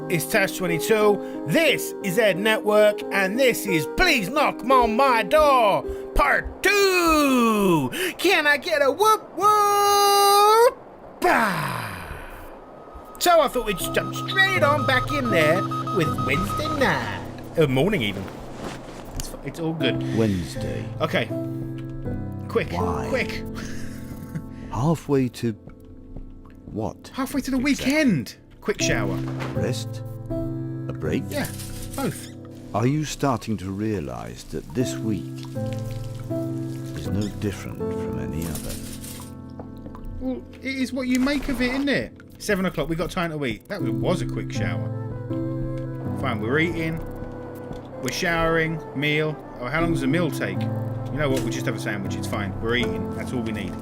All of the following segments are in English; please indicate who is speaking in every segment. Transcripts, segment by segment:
Speaker 1: It's Tash 22. This is Ed Network, and this is Please Knock on My Door, Part 2. Can I get a whoop whoop? Bah! So I thought we'd just jump straight on back in there with Wednesday night. Morning even. It's all good.
Speaker 2: Wednesday.
Speaker 1: Okay. Quick.
Speaker 2: Why?
Speaker 1: Quick.
Speaker 2: Halfway to what?
Speaker 1: Halfway to the weekend. Quick shower.
Speaker 2: Rest? A break?
Speaker 1: Yeah, both.
Speaker 2: Are you starting to realise that this week is no different from any other?
Speaker 1: Well, it is what you make of it, isn't it? 7 o'clock, we got time to eat. That was a quick shower. Fine, we're eating. We're showering. Meal. Oh, how long does a meal take? You know what? We'll just have a sandwich. It's fine. We're eating. That's all we need.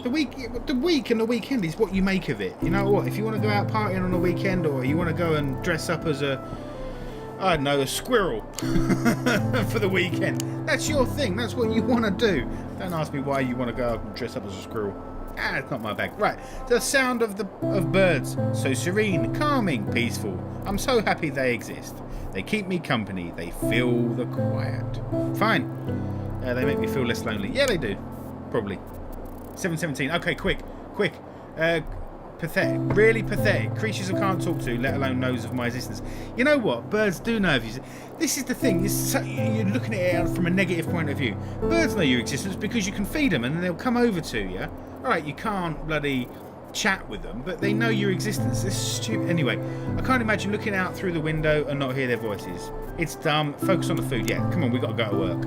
Speaker 1: The week and the weekend is what you make of it. You know what? If you want to go out partying on a weekend, or you want to go and dress up as a squirrel for the weekend, that's your thing. That's what you want to do. Don't ask me why you want to go out and dress up as a squirrel. It's not my bag. Right, the sound of birds, so serene, calming, peaceful. I'm so happy they exist. They keep me company. They fill the quiet. Fine. They make me feel less lonely. Yeah, they do. Probably. 7:17. Okay, quick. Pathetic. Really pathetic. Creatures I can't talk to, let alone knows of my existence. You know what? Birds do know of you. This is the thing. You're looking at it from a negative point of view. Birds know your existence because you can feed them and then they'll come over to you. Alright, you can't bloody chat with them, but they know your existence. This is stupid. Anyway, I can't imagine looking out through the window and not hear their voices. It's dumb. Focus on the food. Yeah, come on, we got to go to work.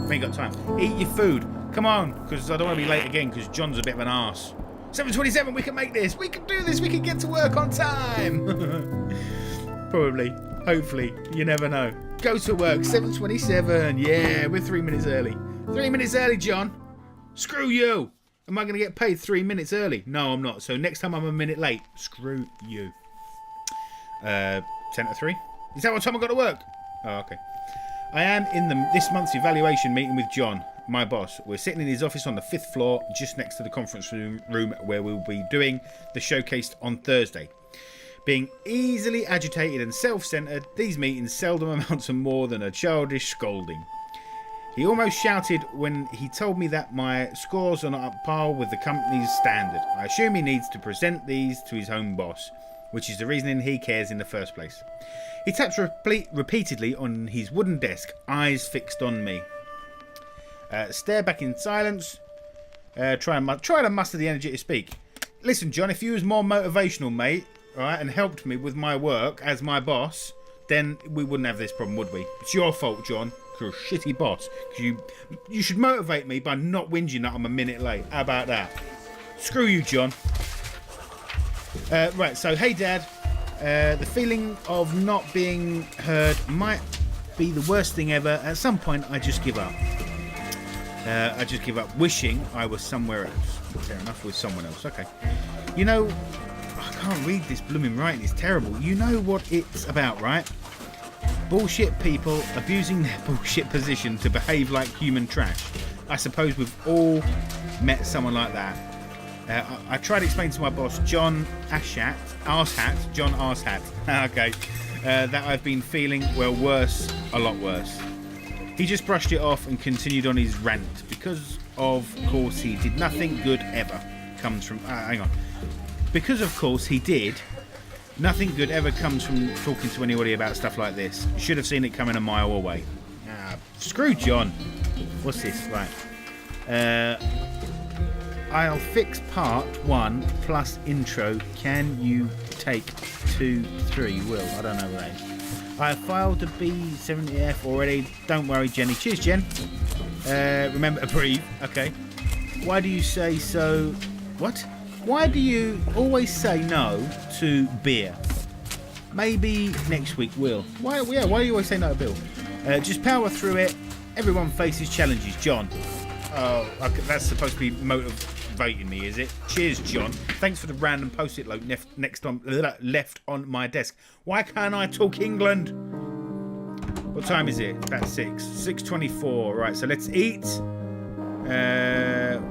Speaker 1: We ain't got time. Eat your food. Come on, because I don't want to be late again, because John's a bit of an arse. 7:27, we can make this. We can do this. We can get to work on time. Probably. Hopefully. You never know. Go to work. 7:27. Yeah, we're 3 minutes early. 3 minutes early, John. Screw you. Am I going to get paid 3 minutes early? No, I'm not. So next time I'm a minute late, screw you. 10 to 3? Is that what time I got to work? Oh, okay. I am in this month's evaluation meeting with John, my boss. We're sitting in his office on the 5th floor, just next to the conference room where we'll be doing the showcase on Thursday. Being easily agitated and self-centered, these meetings seldom amount to more than a childish scolding. He almost shouted when he told me that my scores are not up par with the company's standard. I assume he needs to present these to his home boss, which is the reason he cares in the first place. He taps repeatedly on his wooden desk, eyes fixed on me. Stare back in silence. Try to muster the energy to speak. Listen, John, if you was more motivational, mate, right, and helped me with my work as my boss, then we wouldn't have this problem, would we? It's your fault, John. You're a shitty boss. You should motivate me by not whinging that I'm a minute late. How about that? Screw you, John. Right, so, hey, Dad. The feeling of not being heard might be the worst thing ever. At some point, I just give up. Wishing I was somewhere else. Fair enough, with someone else. Okay. You know, I can't read this blooming writing. It's terrible. You know what it's about, right? Bullshit people abusing their bullshit position to behave like human trash. I suppose we've all met someone like that. I tried to explain to my boss, John Arshat, okay, that I've been feeling, well, worse, a lot worse. He just brushed it off and continued on his rant. Because, of course, he did nothing good ever comes from... hang on. Because, of course, he did... Nothing good ever comes from talking to anybody about stuff like this. You should have seen it coming a mile away. Screw John. What's this? Right. I'll fix part 1 plus intro. Can you take 2, 3? Will. I don't know what that is. I have filed the B70F already. Don't worry, Jenny. Cheers, Jen. Remember to breathe. Okay. Why do you say so? What? Why do you always say no to beer? Maybe next week, Will. Why do you always say no to Bill? Just power through it. Everyone faces challenges, John. Oh, okay, that's supposed to be motivating me, is it? Cheers, John. Thanks for the random post-it note left on my desk. Why can't I talk England? What time is it? It's about 6:24. Right, so let's eat.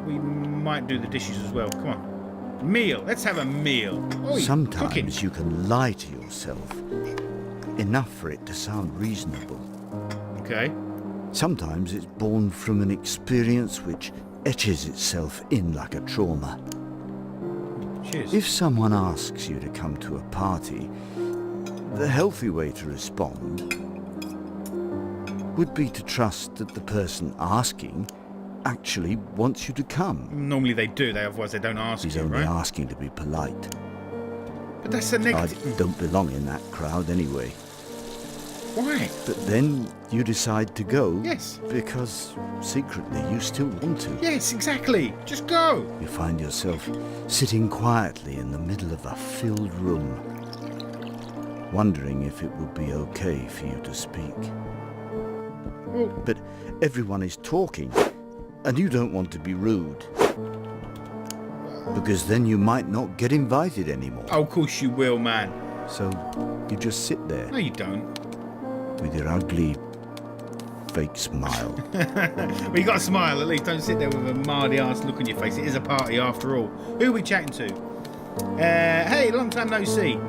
Speaker 1: We might do the dishes as well. Come on. Meal. Let's have a meal. Oi, cooking.
Speaker 2: Sometimes you can lie to yourself, enough for it to sound reasonable.
Speaker 1: Okay.
Speaker 2: Sometimes it's born from an experience which etches itself in like a trauma.
Speaker 1: Cheers.
Speaker 2: If someone asks you to come to a party, the healthy way to respond would be to trust that the person asking actually wants you to come.
Speaker 1: Normally they do, otherwise they don't ask
Speaker 2: He's
Speaker 1: you,
Speaker 2: only
Speaker 1: right?
Speaker 2: asking to be polite.
Speaker 1: But that's a
Speaker 2: I
Speaker 1: negative.
Speaker 2: don't belong in that crowd anyway.
Speaker 1: Why?
Speaker 2: But then you decide to go.
Speaker 1: Yes.
Speaker 2: Because secretly you still want to.
Speaker 1: Yes, exactly. Just go.
Speaker 2: You find yourself sitting quietly in the middle of a filled room, wondering if it would be okay for you to speak. But everyone is talking, and you don't want to be rude. Because then you might not get invited anymore.
Speaker 1: Oh, of course you will, man.
Speaker 2: So you just sit there
Speaker 1: No, you don't.
Speaker 2: with your ugly, fake smile.
Speaker 1: Well, you got to smile at least. Don't sit there with a mardy ass look on your face. It is a party after all. Who are we chatting to? Hey, long time no see.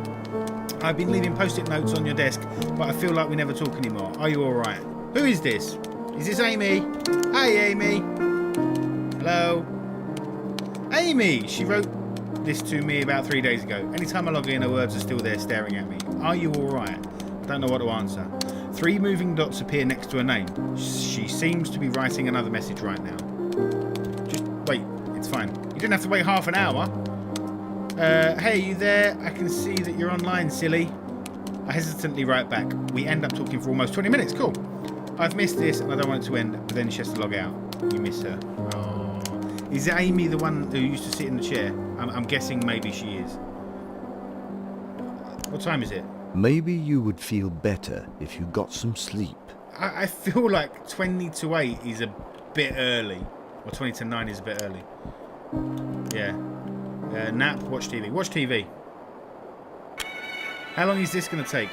Speaker 1: I've been leaving post-it notes on your desk, but I feel like we never talk anymore. Are you all right? Who is this? Is this Amy? Hi, Amy. Hello. Amy. She wrote this to me about 3 days ago. Anytime I log in, her words are still there staring at me. Are you all right? I don't know what to answer. 3 moving dots appear next to her name. She seems to be writing another message right now. Just wait. It's fine. You didn't have to wait half an hour. Hey, you there? I can see that you're online, silly. I hesitantly write back. We end up talking for almost 20 minutes. Cool. I've missed this and I don't want it to end, but then she has to log out. You miss her. Oh. Is Amy the one who used to sit in the chair? I'm guessing maybe she is. What time is it?
Speaker 2: Maybe you would feel better if you got some sleep.
Speaker 1: I feel like 20 to 8 is a bit early. Or 20 to 9 is a bit early. Yeah. Nap, watch TV. Watch TV. How long is this going to take?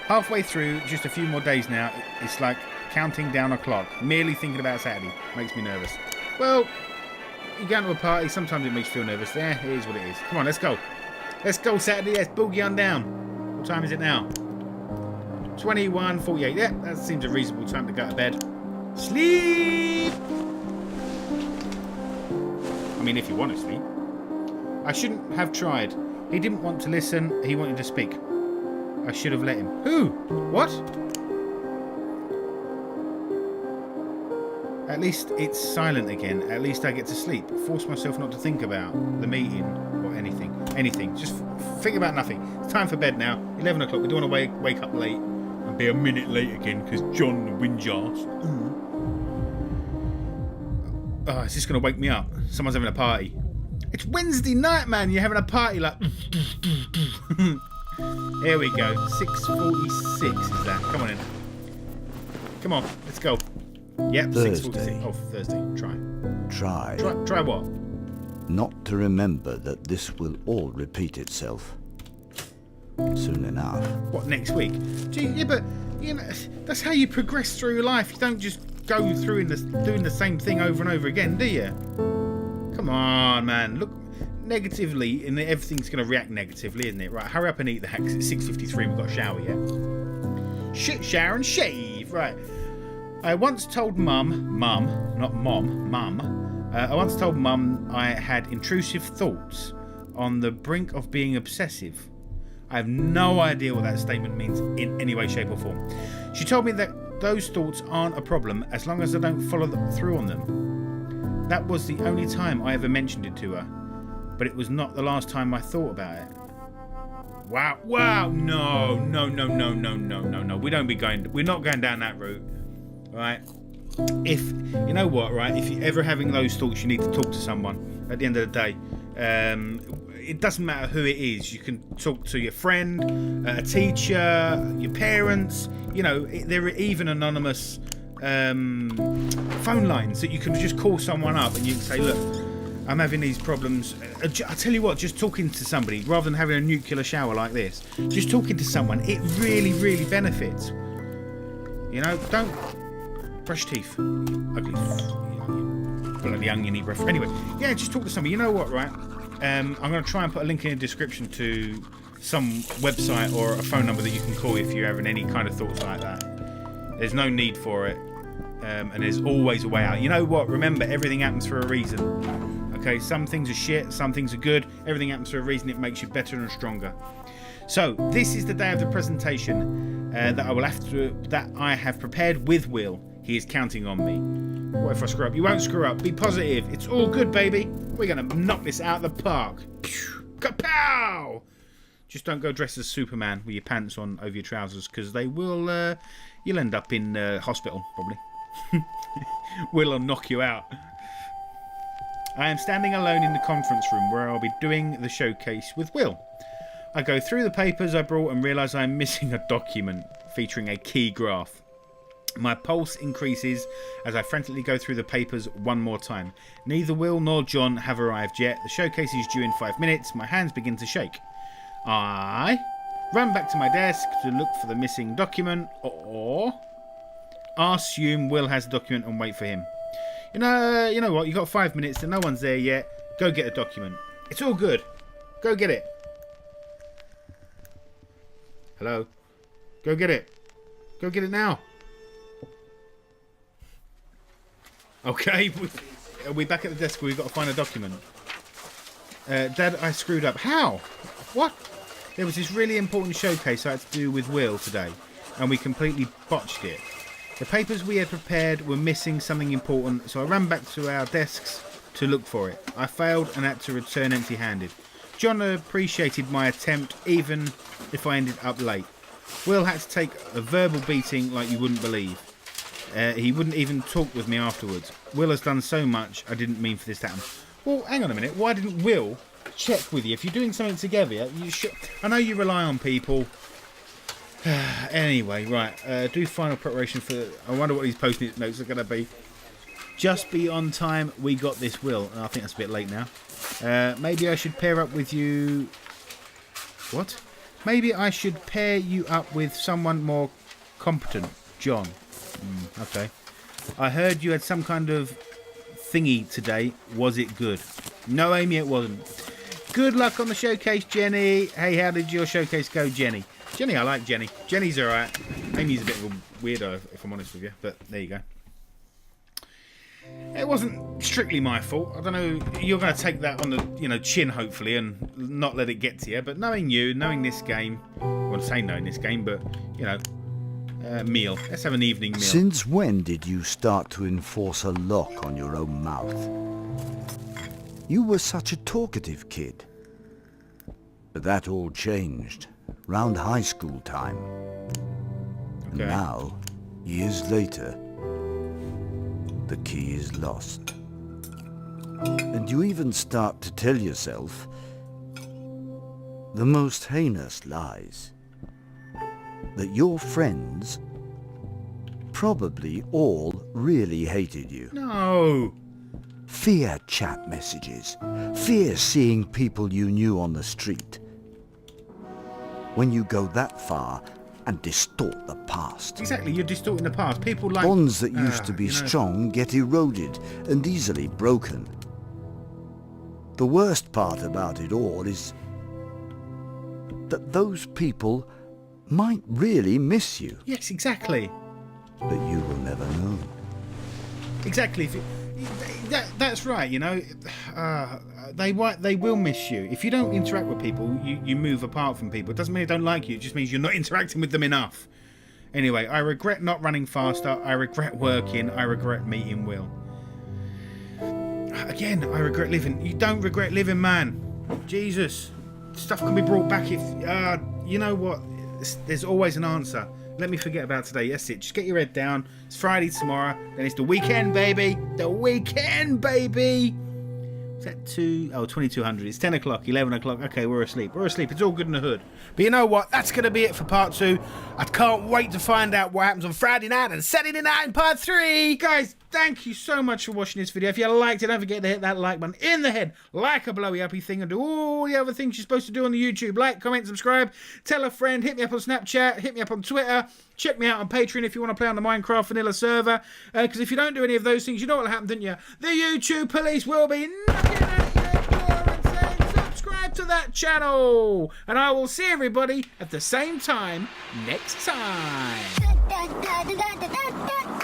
Speaker 1: Halfway through, just a few more days now. It's like counting down a clock. Merely thinking about Saturday makes me nervous. Well, you go to a party, sometimes it makes you feel nervous. There, it is what it is. Come on, let's go. Let's go Saturday, let's boogie on down. What time is it now? 21:48. Yeah, that seems a reasonable time to go to bed. Sleep! I mean, if you want to sleep. I shouldn't have tried. He didn't want to listen, he wanted to speak. I should have let him. Who? What? At least it's silent again. At least I get to sleep. Force myself not to think about the meeting or anything. Anything. Just think about nothing. It's time for bed now. 11 o'clock. We don't want to wake up late and be a minute late again because John the windjars. Oh, is this going to wake me up? Someone's having a party. It's Wednesday night, man. You're having a party like... Here we go. 6:46 is that. Come on in. Come on. Let's go. Yep,
Speaker 2: Thursday.
Speaker 1: 6:46. Oh, Thursday.
Speaker 2: Try
Speaker 1: Try what?
Speaker 2: not to remember that this will all repeat itself soon enough.
Speaker 1: What, next week? Gee, yeah, but, you know, that's how you progress through life. You don't just go through doing the same thing over and over again, do you? Come on, man. Look negatively, and everything's going to react negatively, isn't it? Right, hurry up and eat the hacks. It's 6:53. We've got a shower yet. Shit, shower and shave. Right. I once told Mum. I once told Mum I had intrusive thoughts on the brink of being obsessive. I have no idea what that statement means in any way, shape or form. She told me that those thoughts aren't a problem as long as I don't follow through on them. That was the only time I ever mentioned it to her, but it was not the last time I thought about it. Wow, no. We're not going down that route, right? If, you know what, right, if you're ever having those thoughts, you need to talk to someone at the end of the day. It doesn't matter who it is. You can talk to your friend, a teacher, your parents, you know, there are even anonymous phone lines that you can just call someone up and you can say, look, I'm having these problems. I tell you what, just talking to somebody rather than having a nuclear shower like this, just talking to someone, it really, really benefits. You know, don't brush teeth. Ugly bloody oniony breath. Anyway, yeah, just talk to somebody. You know what, right? I'm going to try and put a link in the description to some website or a phone number that you can call if you're having any kind of thoughts like that. There's no need for it, and there's always a way out. You know what? Remember, everything happens for a reason. Okay, some things are shit, some things are good. Everything happens for a reason. It makes you better and stronger. So this is the day of the presentation that I have prepared with Will. He is counting on me. What if I screw up? You won't screw up. Be positive. It's all good, baby. We're gonna knock this out of the park. Kapow! Just don't go dressed as Superman with your pants on over your trousers, because they will. You'll end up in hospital probably. Will knock you out. I am standing alone in the conference room where I'll be doing the showcase with Will. I go through the papers I brought and realise I am missing a document featuring a key graph. My pulse increases as I frantically go through the papers one more time. Neither Will nor John have arrived yet. The showcase is due in 5 minutes. My hands begin to shake. I run back to my desk to look for the missing document, or assume Will has the document and wait for him. You know what? You got 5 minutes and no one's there yet. Go get a document. It's all good. Go get it. Hello? Go get it. Go get it now. Okay, are we back at the desk where we've got to find a document? Dad, I screwed up. How? What? There was this really important showcase I had to do with Will today, and we completely botched it. The papers we had prepared were missing something important, so I ran back to our desks to look for it. I failed and had to return empty-handed. John appreciated my attempt, even if I ended up late. Will had to take a verbal beating like you wouldn't believe. He wouldn't even talk with me afterwards. Will has done so much, I didn't mean for this to happen. Well, hang on a minute. Why didn't Will check with you? If you're doing something together, you should. I know you rely on people. Anyway, right. Do final preparation for. I wonder what these post-it notes are going to be. Just be on time. We got this, Will. I think that's a bit late now. Maybe I should pair up with you. What? Maybe I should pair you up with someone more competent, John. Okay. I heard you had some kind of thingy today. Was it good? No, Amy, it wasn't. Good luck on the showcase, Jenny. Hey, how did your showcase go, Jenny? Jenny, I like Jenny. Jenny's alright. Amy's a bit of a weirdo, if I'm honest with you. But there you go. It wasn't strictly my fault. I don't know. You're going to take that on the chin, hopefully, and not let it get to you. But knowing you, knowing this game, I wouldn't say knowing this game, but meal. Let's have an evening meal.
Speaker 2: Since when did you start to enforce a lock on your own mouth? You were such a talkative kid. But that all changed round high school time. And
Speaker 1: Okay.
Speaker 2: now, years later, the key is lost. And you even start to tell yourself the most heinous lies. That your friends probably all really hated you.
Speaker 1: No.
Speaker 2: Fear chat messages. Fear seeing people you knew on the street. When you go that far and distort the past.
Speaker 1: Exactly. You're distorting the past. People like
Speaker 2: Bonds that used to be strong get eroded and easily broken. The worst part about it all is that those people might really miss you,
Speaker 1: Yes, exactly.
Speaker 2: but you will never know.
Speaker 1: Exactly. That's right. They will miss you if you don't interact with people. You move apart from people. It doesn't mean they don't like you. It just means you're not interacting with them enough. Anyway, I regret not running faster. I regret working. I regret meeting Will. Again, I regret living. You don't regret living, man. Jesus, stuff can be brought back if you know what. There's always an answer. Let me forget about today. That's it. Just get your head down. It's Friday tomorrow. Then it's the weekend, baby. The weekend, baby. Is that 2200? It's 10 o'clock, 11 o'clock. Okay, we're asleep. We're asleep. It's all good in the hood. But you know what? That's going to be it for part 2. I can't wait to find out what happens on Friday night and Saturday night in part 3. Guys, thank you so much for watching this video. If you liked it, don't forget to hit that like button in the head, like a blowy uppy thing, and do all the other things you're supposed to do on the YouTube. Like, comment, subscribe, tell a friend, hit me up on Snapchat, hit me up on Twitter, check me out on Patreon if you want to play on the Minecraft Vanilla server. Because if you don't do any of those things, you know what'll happen, don't you? The YouTube police will be knocking at your door and saying, channel. And I will see everybody at the same time next time.
Speaker 3: Da, da, da, da, da, da, da.